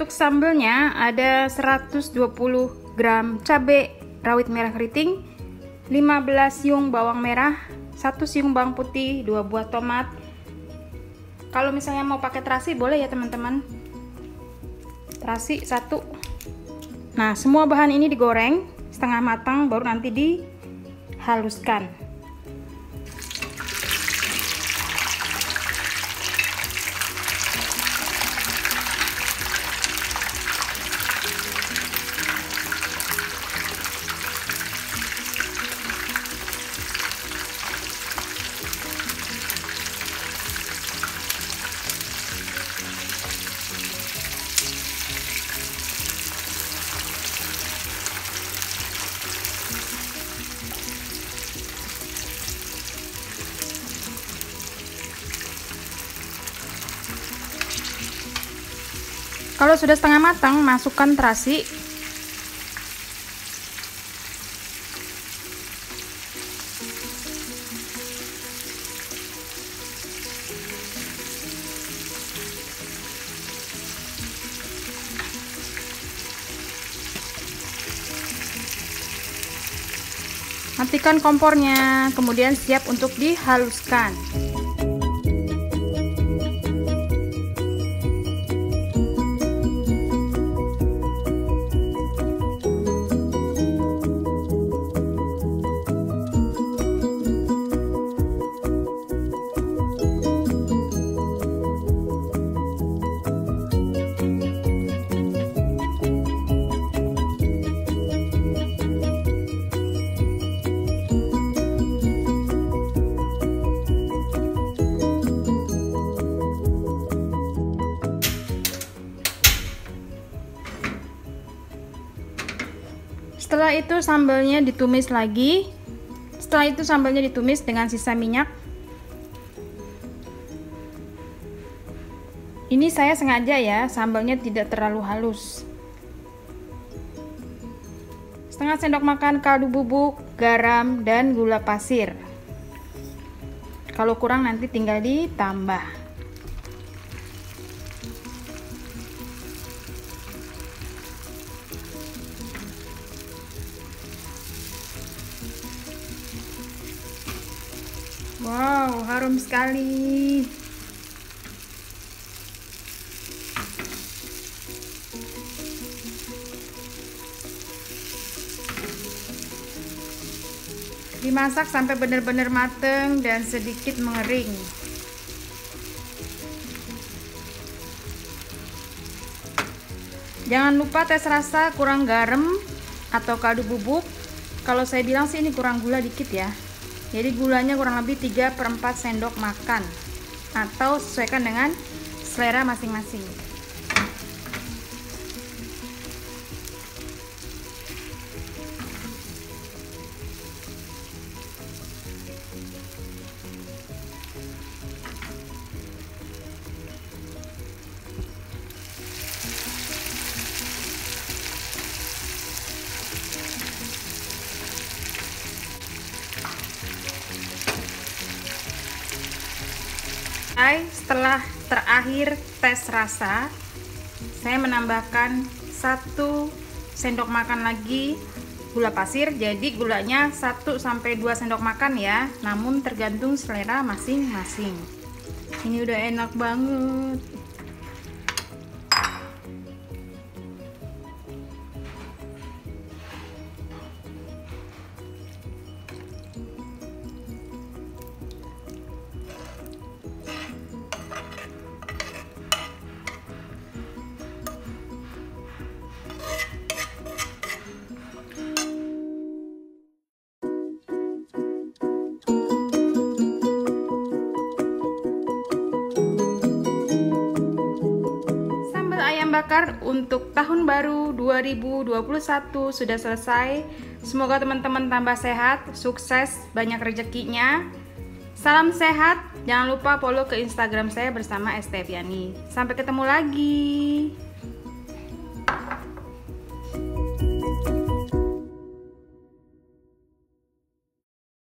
Untuk sambelnya ada 120 gram cabai rawit merah keriting, 15 siung bawang merah, 1 siung bawang putih, 2 buah tomat. Kalau misalnya mau pakai terasi boleh ya teman-teman. Terasi 1. Nah, semua bahan ini digoreng setengah matang baru nanti dihaluskan. Kalau sudah setengah matang, masukkan terasi. Matikan kompornya, kemudian siap untuk dihaluskan. Setelah itu sambalnya ditumis lagi. Setelah itu sambalnya ditumis dengan sisa minyak. Ini saya sengaja ya, sambalnya tidak terlalu halus. Setengah sendok makan kaldu bubuk, garam, dan gula pasir. Kalau kurang nanti tinggal ditambah. Wow, harum sekali. Dimasak sampai benar-benar mateng dan sedikit mengering. Jangan lupa tes rasa kurang garam atau kaldu bubuk. Kalau saya bilang sih ini kurang gula dikit ya. Jadi gulanya kurang lebih 3/4 sendok makan atau sesuaikan dengan selera masing-masing. Setelah terakhir tes rasa, saya menambahkan 1 sendok makan lagi gula pasir. Jadi gulanya 1 sampai 2 sendok makan ya, namun tergantung selera masing-masing. Ini udah enak banget. Bakar untuk tahun baru 2021 sudah selesai. Semoga teman-teman tambah sehat, sukses, banyak rezekinya. Salam sehat. Jangan lupa follow ke Instagram saya bersama Esteviani. Sampai ketemu lagi.